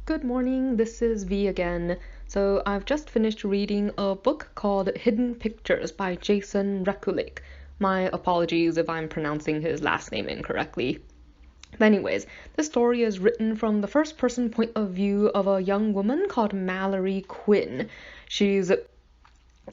Good morning, this is V again. So I've just finished reading a book called Hidden Pictures by Jason Rekulak. My apologies if I'm pronouncing his last name incorrectly. But anyways, this story is written from the first person point of view of a young woman called Mallory Quinn. She's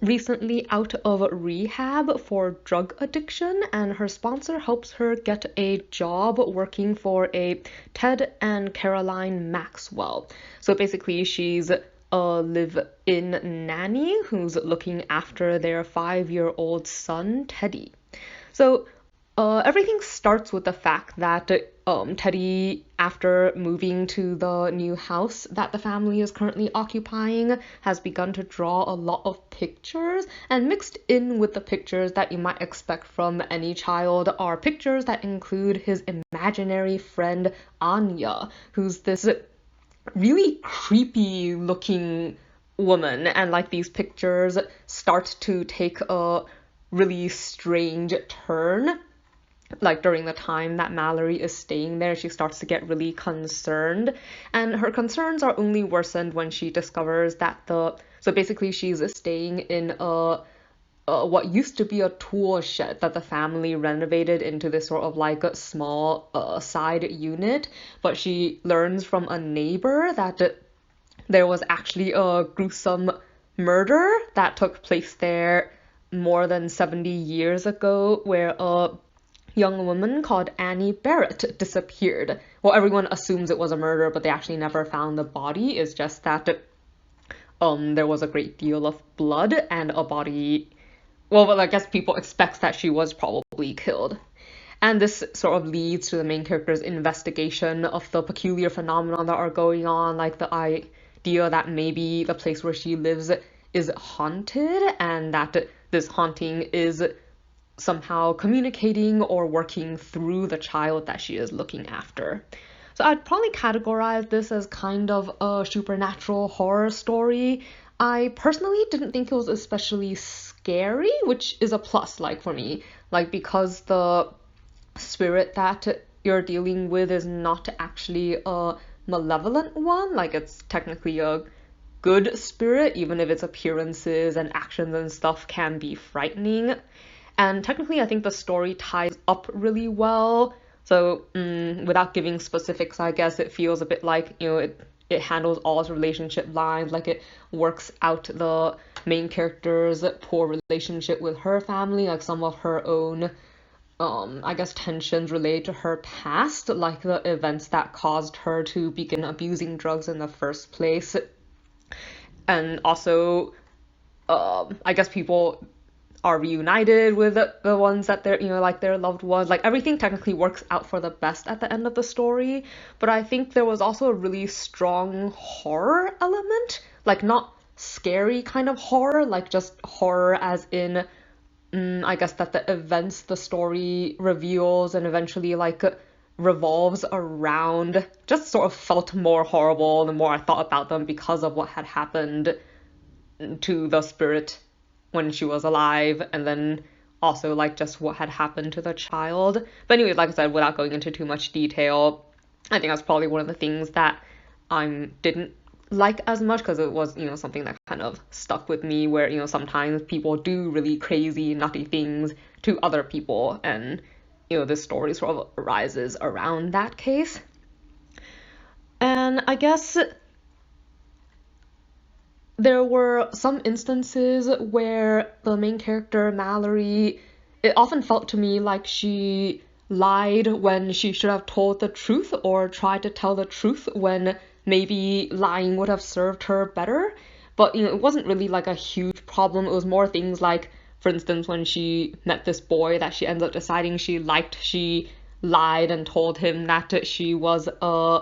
recently out of rehab for drug addiction, and her sponsor helps her get a job working for a Ted and Caroline Maxwell. So basically, she's a live-in nanny who's looking after their 5-year-old son, Teddy. So everything starts with the fact that Teddy, after moving to the new house that the family is currently occupying, has begun to draw a lot of pictures, and mixed in with the pictures that you might expect from any child are pictures that include his imaginary friend Anya, who's this really creepy looking woman, and like these pictures start to take a really strange turn. Like during the time that Mallory is staying there, she starts to get really concerned, and her concerns are only worsened when she discovers that so basically she's staying in a what used to be a tool shed that the family renovated into this sort of like a small side unit, but she learns from a neighbor that there was actually a gruesome murder that took place there more than 70 years ago, where a young woman called Annie Barrett disappeared. Well, everyone assumes it was a murder, but they actually never found the body. It's just that there was a great deal of blood and a body. Well, I guess people expect that she was probably killed. And this sort of leads to the main character's investigation of the peculiar phenomena that are going on, like the idea that maybe the place where she lives is haunted, and that this haunting is somehow communicating or working through the child that she is looking after. So I'd probably categorize this as kind of a supernatural horror story. I personally didn't think it was especially scary, which is a plus, like, for me. Like, because the spirit that you're dealing with is not actually a malevolent one. Like, it's technically a good spirit, even if its appearances and actions and stuff can be frightening. And technically, I think the story ties up really well. So, without giving specifics, I guess it feels a bit like, it handles all its relationship lines, like it works out the main character's poor relationship with her family, like some of her own, I guess, tensions related to her past, like the events that caused her to begin abusing drugs in the first place. And also, I guess people are reunited with the ones that they're, like their loved ones. Like everything technically works out for the best at the end of the story. But I think there was also a really strong horror element, like not scary kind of horror, like just horror as in, I guess that the events the story reveals and eventually like revolves around just sort of felt more horrible the more I thought about them because of what had happened to the spirit when she was alive, and then also like just what had happened to the child. But anyway, like I said, without going into too much detail, I think that's probably one of the things that I didn't like as much, because it was, something that kind of stuck with me, where, sometimes people do really crazy, nutty things to other people, and, this story sort of arises around that case. And I guess there were some instances where the main character, Mallory, it often felt to me like she lied when she should have told the truth, or tried to tell the truth when maybe lying would have served her better. But, it wasn't really like a huge problem. It was more things like, for instance, when she met this boy that she ends up deciding she liked, she lied and told him that she was a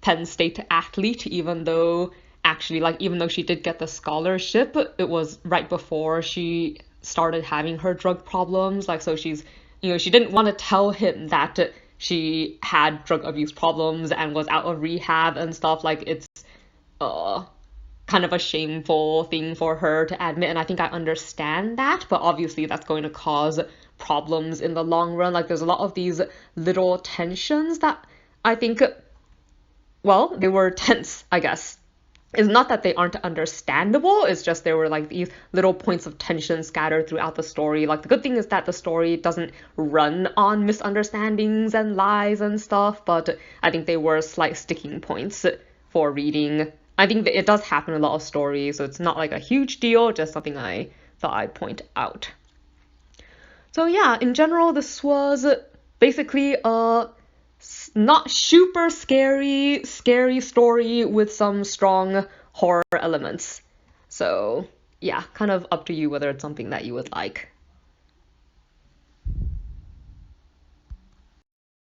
Penn State athlete, even though she did get the scholarship, it was right before she started having her drug problems. Like, so she didn't want to tell him that she had drug abuse problems and was out of rehab and stuff. Like, it's kind of a shameful thing for her to admit, and I think I understand that, but obviously that's going to cause problems in the long run. Like, there's a lot of these little tensions that I think well, they were tense, I guess. It's not that they aren't understandable, it's just there were like these little points of tension scattered throughout the story. Like the good thing is that the story doesn't run on misunderstandings and lies and stuff, but I think they were slight sticking points for reading. I think that it does happen in a lot of stories, so it's not like a huge deal, just something I thought I'd point out. So yeah, in general, this was basically a not super scary story with some strong horror elements. So yeah, kind of up to you whether it's something that you would like.